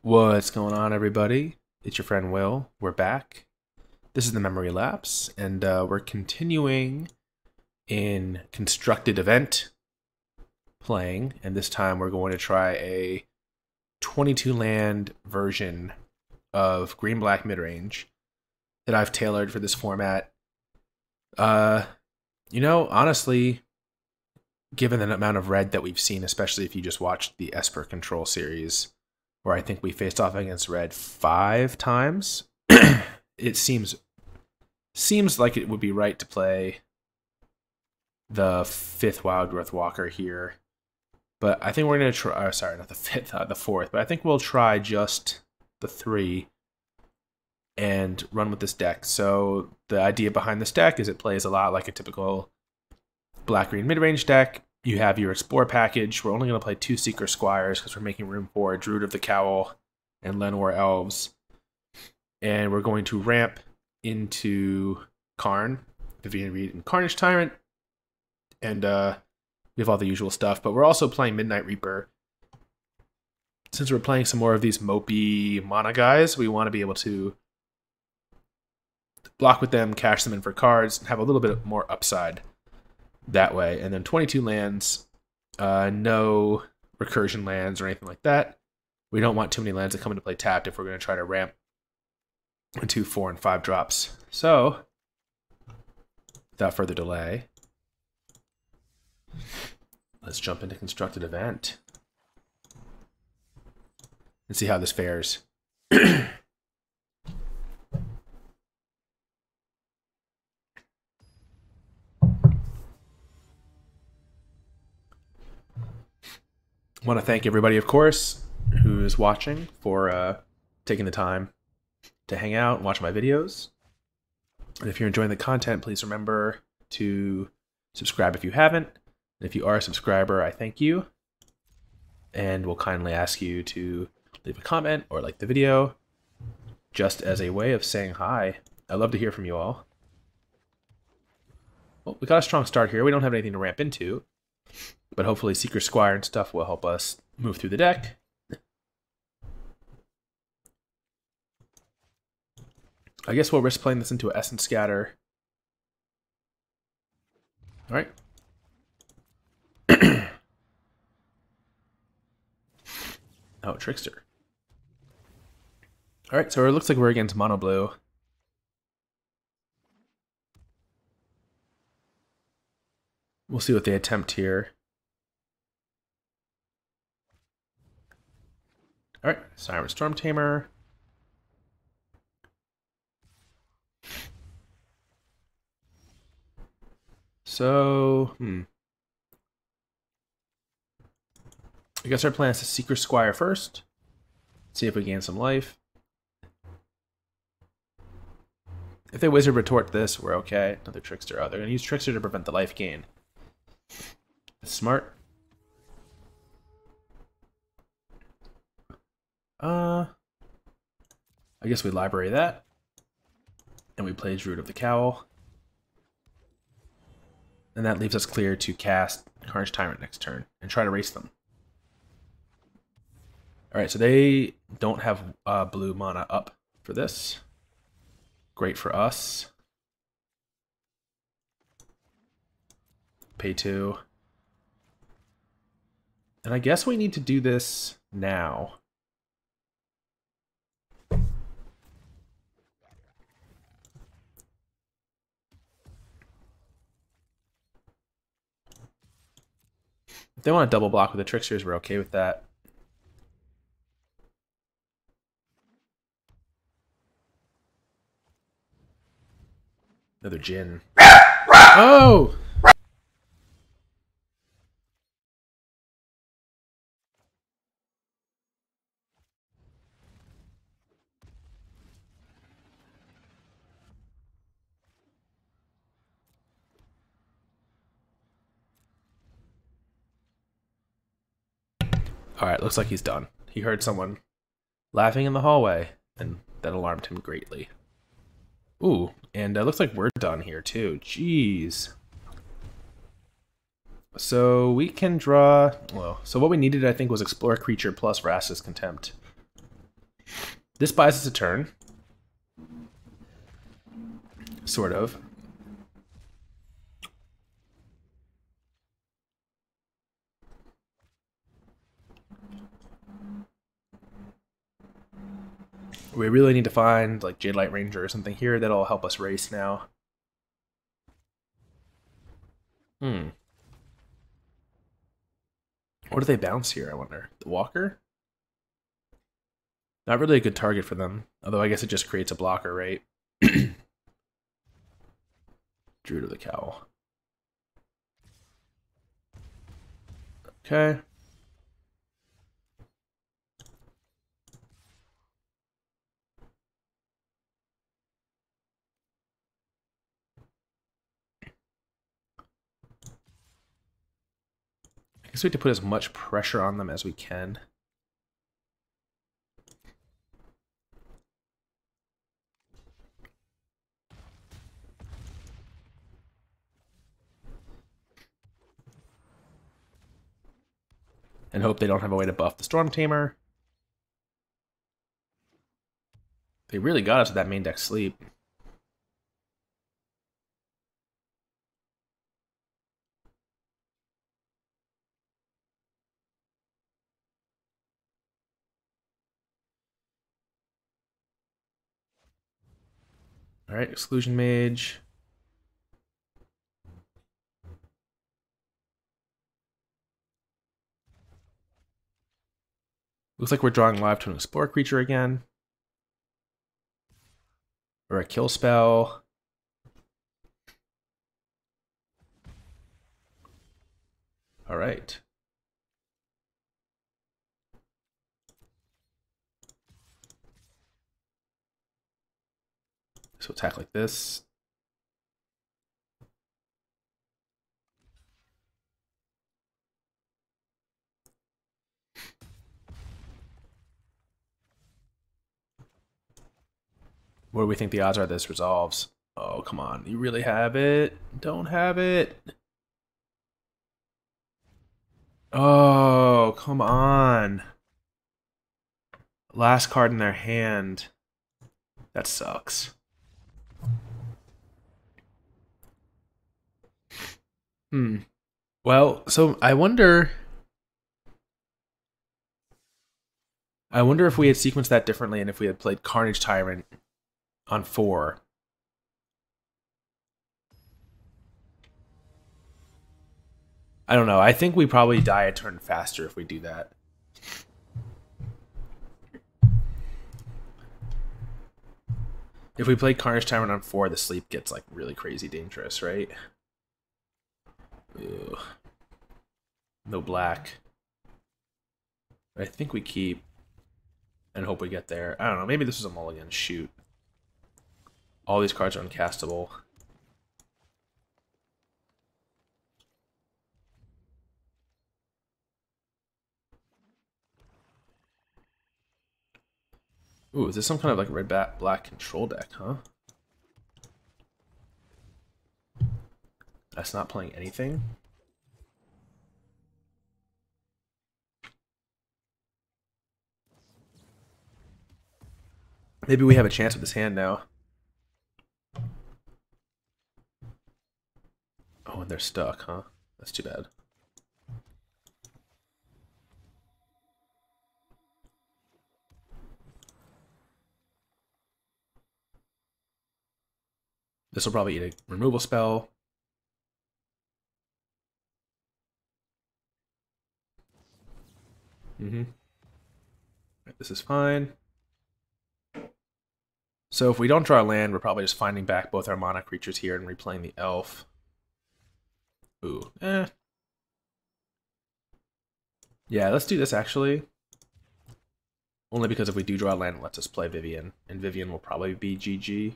What's going on, everybody? It's your friend Will. We're back. This is the Memory Lapse, and we're continuing in Constructed Event playing, and this time we're going to try a 22-land version of Green-Black Midrange that I've tailored for this format. Honestly, given the amount of red that we've seen, especially if you just watched the Esper Control series, where I think we faced off against red 5 times, it seems like it would be right to play the 5th Wildgrowth Walker here. But I think we're going to try, sorry, not the 5th, the 4th, but I think we'll try just the 3 and run with this deck. So the idea behind this deck is it plays a lot like a typical black-green mid-range deck. You have your Explore package. We're only going to play 2 Seekers Squires because we're making room for Druid of the Cowl and Llanowar Elves. And we're going to ramp into Karn, Vivien Reid, and Carnage Tyrant. And we have all the usual stuff. But we're also playing Midnight Reaper. Since we're playing some more of these mopey mana guys, we want to be able to block with them, cash them in for cards, and have a little bit more upside that way. And then 22 lands, no recursion lands or anything like that. We don't want too many lands that come into play tapped if we're going to try to ramp into 4 and 5 drops. So, without further delay, let's jump into Constructed Event and see how this fares. I want to thank everybody, of course, who is watching for taking the time to hang out and watch my videos. And if you're enjoying the content, please remember to subscribe if you haven't. And if you are a subscriber, I thank you. And we'll kindly ask you to leave a comment or like the video, just as a way of saying hi. I'd love to hear from you all. Well, we got a strong start here. We don't have anything to ramp into, but hopefully Seekers Squire and stuff will help us move through the deck. I guess we'll risk playing this into an Essence Scatter. Alright. Oh, Trickster. Alright, so it looks like we're against Mono Blue. We'll see what they attempt here. Alright, Siren Storm Tamer. So, I guess our plan is to Seekers Squire first. See if we gain some life. If they Wizard Retort this, we're okay. Another Trickster. Oh, they're going to use Trickster to prevent the life gain. That's smart. I guess we library that. And we play Druid of the Cowl. And that leaves us clear to cast Carnage Tyrant next turn and try to race them. Alright, so they don't have blue mana up for this. Great for us. Pay 2. And I guess we need to do this now. If they want to double block with the Tricksters, we're okay with that. Another Djinn. Oh! Alright, looks like he's done. He heard someone laughing in the hallway, and that alarmed him greatly. Ooh, and looks like we're done here too. Jeez. So we can draw, well, so what we needed I think was Explore Creature plus Vraska's Contempt. This buys us a turn. Sort of. We really need to find like Jadelight Ranger or something here that'll help us race now. What do they bounce here, I wonder? The Walker? Not really a good target for them. Although I guess it just creates a blocker, right? Druid of the Cowl. Okay. I guess we have to put as much pressure on them as we can. And hope they don't have a way to buff the Storm Tamer. They really got us with that main deck sleep. Alright, Exclusion Mage. Looks like we're drawing live to an Explore creature again. Or a kill spell. Alright. So attack like this. What do we think the odds are this resolves? Oh, come on. You really have it? Don't have it. Oh, come on. Last card in their hand. That sucks. Well, so I wonder if we had sequenced that differently and if we had played Carnage Tyrant on 4. I don't know. I think we probably die a turn faster if we do that. If we play Carnage Tyrant on 4, the sleep gets like really crazy dangerous, right? Ew. No black. I think we keep and hope we get there. I don't know. Maybe this is a mulligan. Shoot. All these cards are uncastable. Ooh, is this some kind of like red-black control deck, huh? That's not playing anything? Maybe we have a chance with this hand now. Oh, and they're stuck, huh? That's too bad. This will probably eat a removal spell. This is fine. So if we don't draw land, we're probably just finding back both our mana creatures here and replaying the elf. Ooh, Yeah, let's do this actually. Only because if we do draw land, it lets us play Vivien. And Vivien will probably be GG.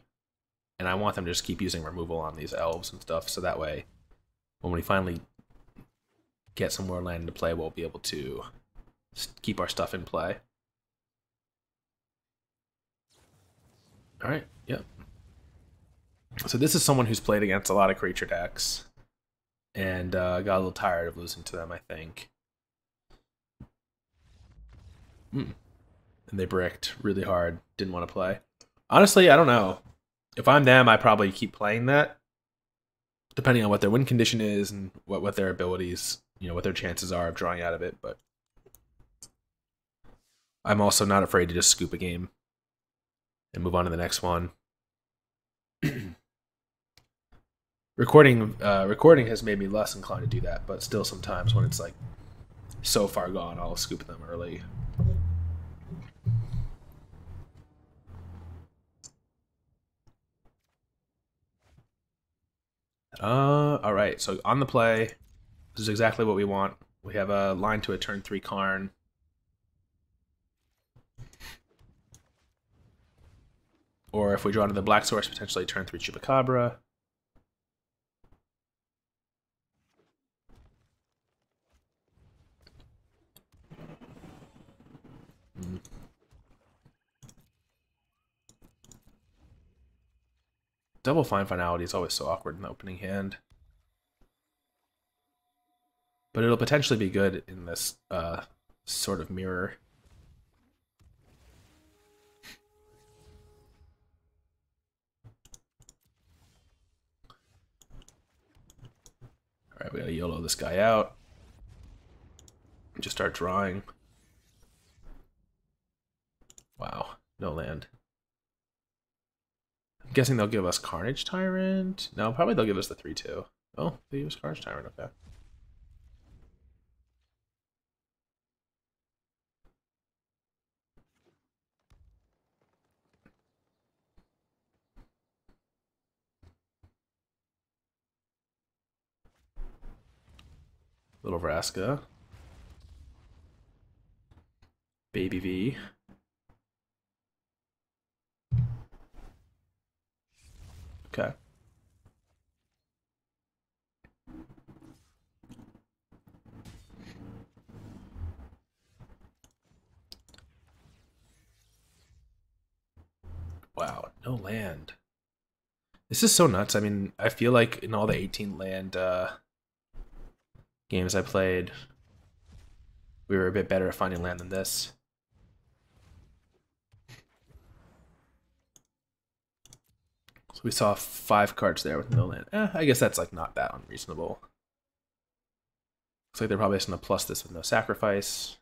And I want them to just keep using removal on these elves and stuff, so that way, when we finally get some more land to play, we'll be able to keep our stuff in play. Alright, yep. So this is someone who's played against a lot of creature decks, and got a little tired of losing to them, I think. and they bricked really hard. Didn't want to play. Honestly, I don't know. If I'm them, I probably keep playing that, depending on what their win condition is and what their abilities, what their chances are of drawing out of it. But I'm also not afraid to just scoop a game and move on to the next one. Recording has made me less inclined to do that, but still sometimes when it's like so far gone, I'll scoop them early. All right. So on the play, this is exactly what we want. We have a line to a turn 3 Karn. Or if we draw to the black source, potentially turn 3 Chupacabra. Double Finality is always so awkward in the opening hand. But it'll potentially be good in this sort of mirror. Alright, we gotta YOLO this guy out. And just start drawing. Wow, no land. I'm guessing they'll give us Carnage Tyrant. No, probably they'll give us the 3/2. Oh, they give us Carnage Tyrant, okay. Little Vraska. Baby V. Okay. Wow, no land. This is so nuts. I mean, I feel like in all the 18 land games I played, we were a bit better at finding land than this. So we saw 5 cards there with no land. I guess that's like not that unreasonable. Looks like they're probably just going to plus this with no sacrifice.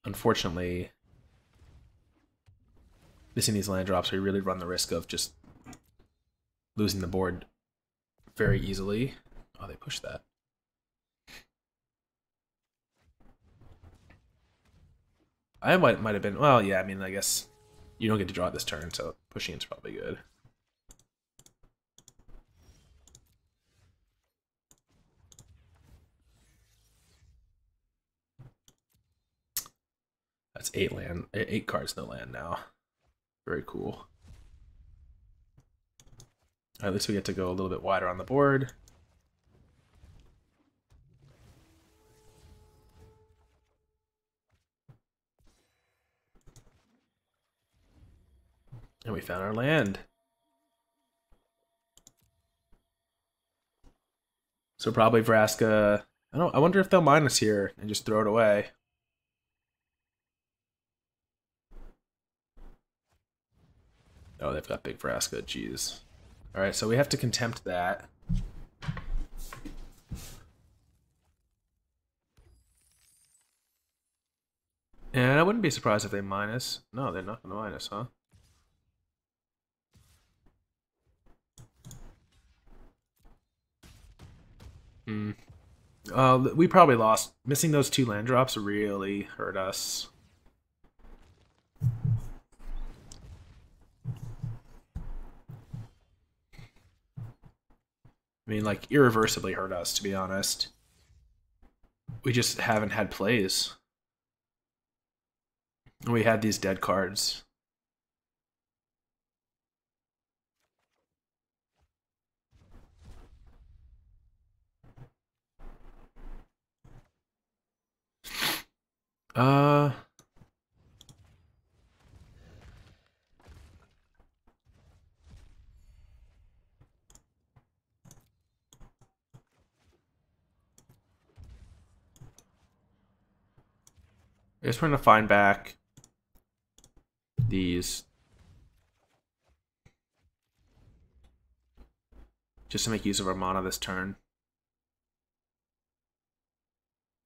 Unfortunately, missing these land drops, we really run the risk of just losing the board very easily. Oh, they pushed that. I might have been, well, yeah, I mean, I guess you don't get to draw it this turn, so pushing is probably good. That's 8 cards, no land now. Very cool. At least we get to go a little bit wider on the board. And we found our land. So probably Vraska. I wonder if they'll mine us here and just throw it away. Oh, they've got big Vraska. Jeez. All right, so we have to Contempt that. And I wouldn't be surprised if they mine us. No, they're not going to mine us, huh? We probably lost. Missing those 2 land drops really hurt us. I mean, like, irreversibly hurt us, to be honest. We just haven't had plays. We had these dead cards. I guess we're going to find back these just to make use of our mana this turn.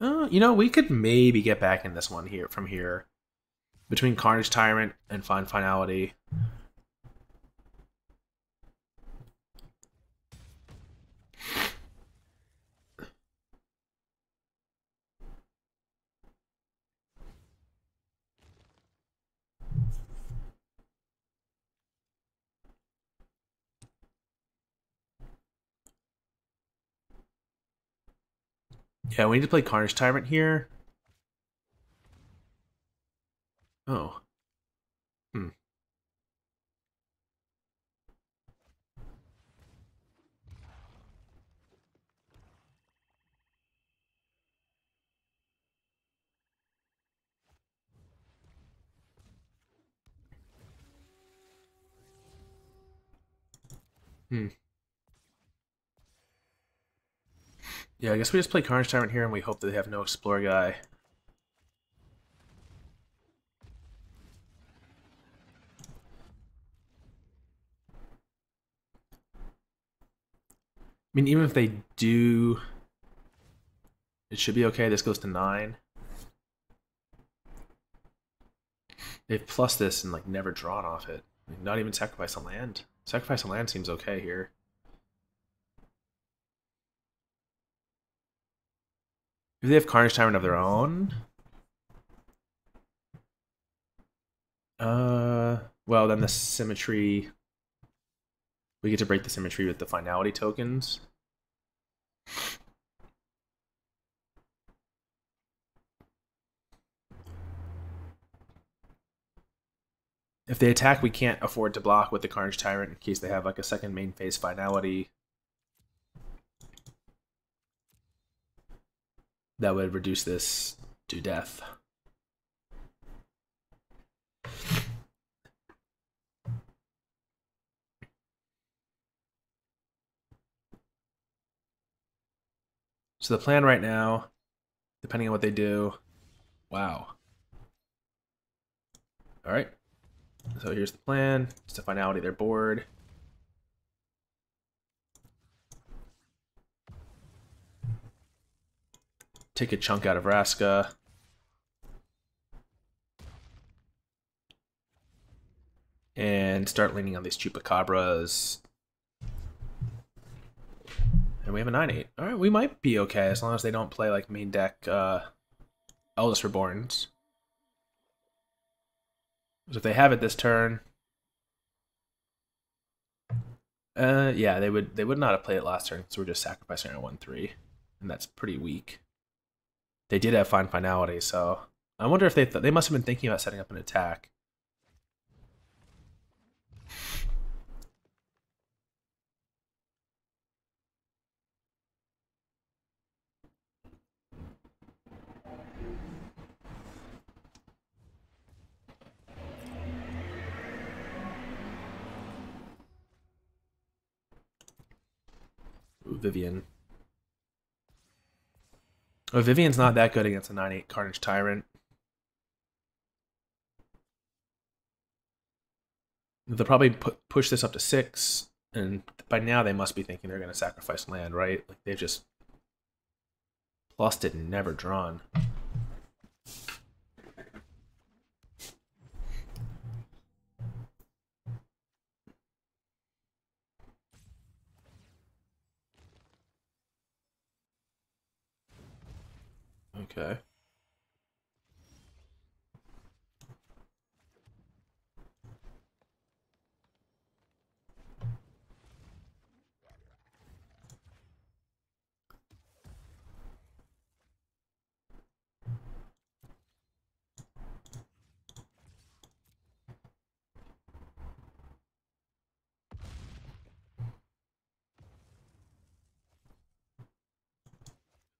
You know, we could maybe get back in this one here from here. Between Carnage Tyrant and Finality. Yeah, we need to play Carnage Tyrant here. Oh. Hmm. Hmm. Yeah, I guess we just play Carnage Tyrant here and we hope that they have no Explore guy. I mean, even if they do, it should be okay. This goes to 9. They've plus this and like never drawn off it. Like, not even sacrifice a land. Sacrifice a land seems okay here. If they have Carnage Tyrant of their own, well then the Symmetry. We get to break the Symmetry with the Finality tokens. If they attack, we can't afford to block with the Carnage Tyrant in case they have like a second main phase Finality. That would reduce this to death. So the plan right now, depending on what they do, wow. All right. So here's the plan. It's to Finality their board. Take a chunk out of Vraska. And start leaning on these Chupacabras. And we have a 9/8. Alright, we might be okay as long as they don't play like main deck Eldest Reborns. So if they have it this turn, yeah, they would not have played it last turn, so we're just sacrificing our 1/3, and that's pretty weak. They did have Finality, so I wonder if they must have been thinking about setting up an attack. Ooh, Vivien. Oh, Vivien's not that good against a 9/8 Carnage Tyrant. They'll probably push this up to 6, and by now they must be thinking they're going to sacrifice land, right? Like they've just plussed it and never drawn. Okay.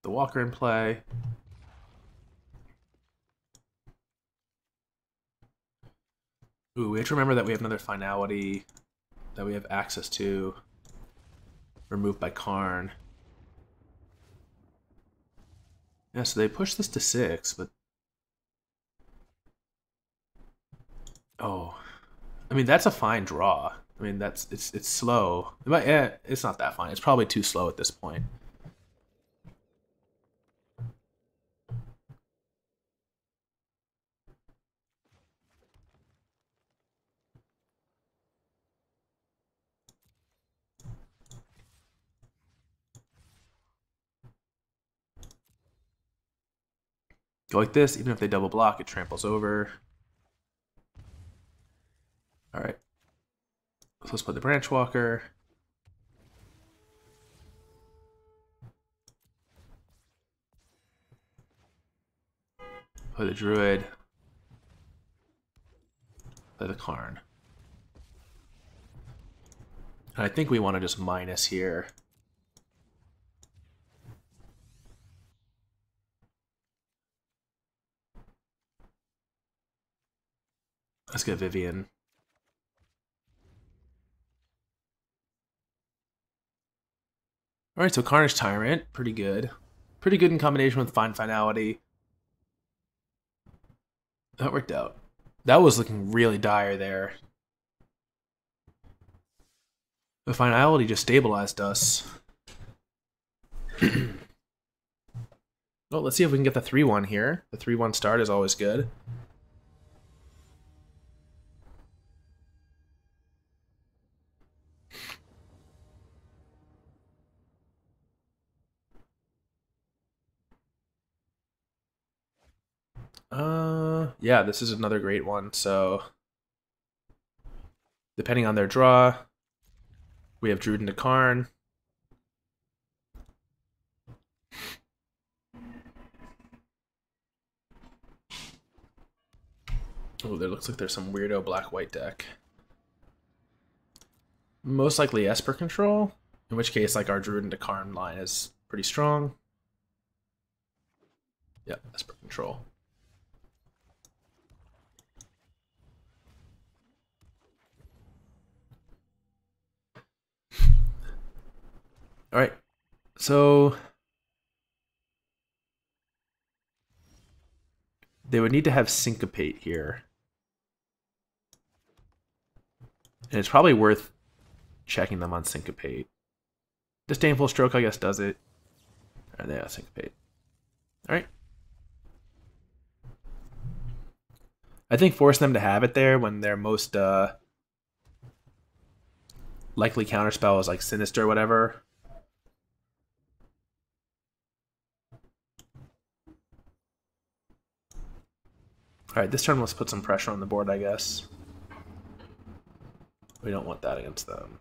The Walker in play. Ooh, we have to remember that we have another Finality that we have access to. Removed by Karn. Yeah, so they push this to 6, but Oh, I mean that's a fine draw. I mean it's slow. But yeah, it's not that fine. It's probably too slow at this point. Go like this, even if they double block, it tramples over. Alright. So let's play the Branchwalker. Play the Druid. Play the Karn. And I think we want to just minus here. Let's get Vivien. Alright, so Carnage Tyrant, pretty good. Pretty good in combination with Finality. That worked out. That was looking really dire there. The Finality just stabilized us. Well, let's see if we can get the 3-1 here. The 3-1 start is always good. Yeah, this is another great one. So, depending on their draw, we have Druid into Karn. Oh, there looks like there's some weirdo black-white deck. Most likely Esper control, in which case, like, our Druid into Karn line is pretty strong. Yeah, Esper control. All right, so they would need to have Syncopate here. And it's probably worth checking them on Syncopate. Disdainful Stroke, I guess, does it. And they have Syncopate. All right. I think forcing them to have it there when their most likely counterspell is like Sinister or whatever. All right, this turn let's put some pressure on the board, I guess. We don't want that against them.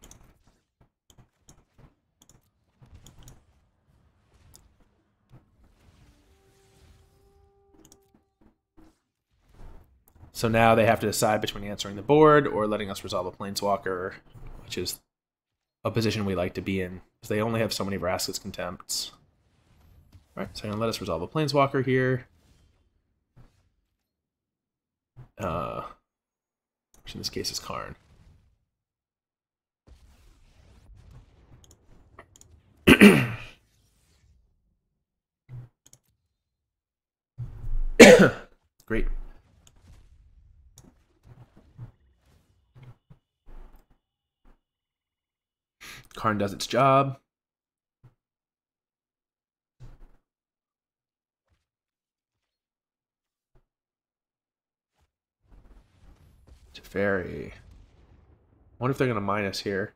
So now they have to decide between answering the board or letting us resolve a Planeswalker, which is a position we like to be in, because they only have so many Vraska's Contempts. All right, so I'm going to let us resolve a Planeswalker here. Which in this case is Karn. Great. Karn does its job. Teferi. Wonder if they're going to minus here.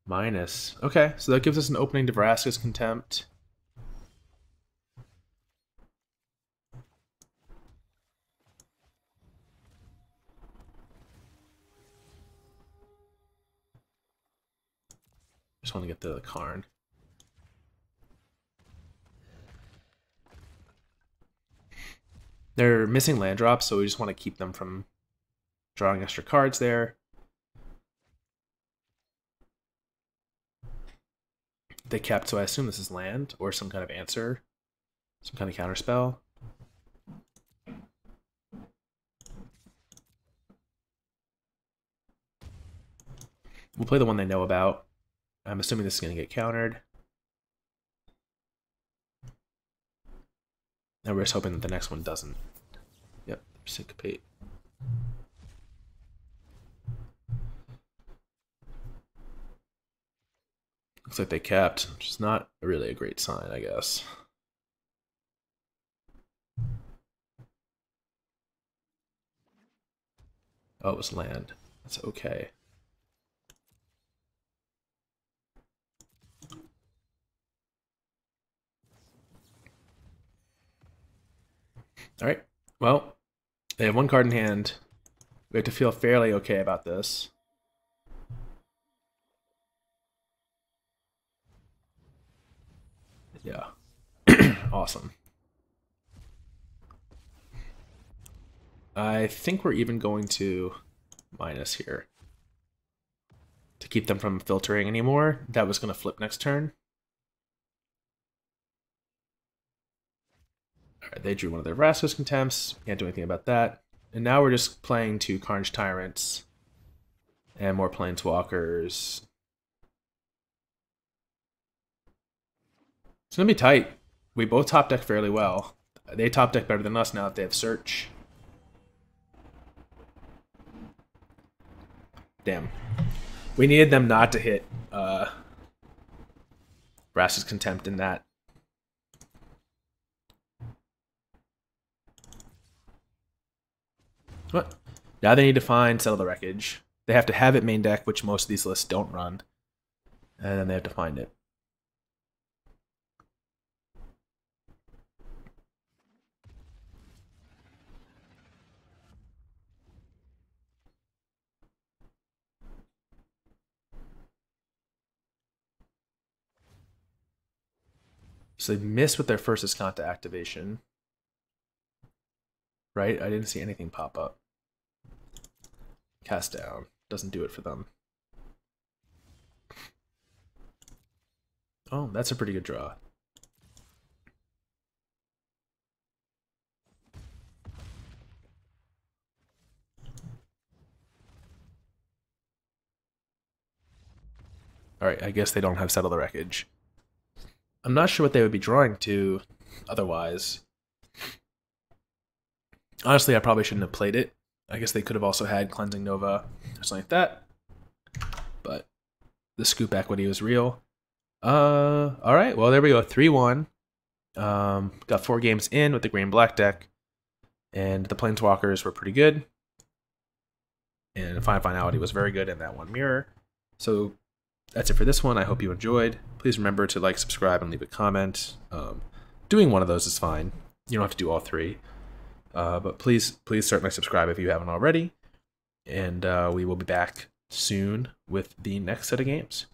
Minus. Okay, so that gives us an opening to Vraska's Contempt. Just want to get the Karn. They're missing land drops, so we just want to keep them from drawing extra cards there. They kept, so I assume this is land or some kind of answer, some kind of counterspell. We'll play the one they know about. I'm assuming this is going to get countered. And we're just hoping that the next one doesn't. Yep, Syncopate. Looks like they kept, which is not really a great sign, I guess. Oh, it was land. That's okay. Alright, well, they have one card in hand. We have to feel fairly okay about this. Yeah. Awesome. I think we're even going to minus here to keep them from filtering anymore. That was going to flip next turn. All right, they drew one of their Vraska's Contempts. Can't do anything about that. And now we're just playing 2 Carnage Tyrants and more Planeswalkers. It's going to be tight. We both top deck fairly well. They top deck better than us now that they have Search. Damn. We needed them not to hit Vraska's Contempt in that. What? Now they need to find Settle the Wreckage. They have to have it main deck, which most of these lists don't run. And then they have to find it. So they missed with their first Escanta activation. Right? I didn't see anything pop up. Cast down. Doesn't do it for them. Oh, that's a pretty good draw. Alright, I guess they don't have Settle the Wreckage. I'm not sure what they would be drawing to otherwise. Honestly, I probably shouldn't have played it. I guess they could have also had Cleansing Nova or something like that. But the scoop equity was real. Alright, well there we go. 3-1. Got 4 games in with the green black deck. And the Planeswalkers were pretty good. And Finality was very good in that one mirror. So that's it for this one. I hope you enjoyed. Please remember to like, subscribe, and leave a comment. Doing one of those is fine. You don't have to do all 3. But please certainly subscribe if you haven't already. And we will be back soon with the next set of games.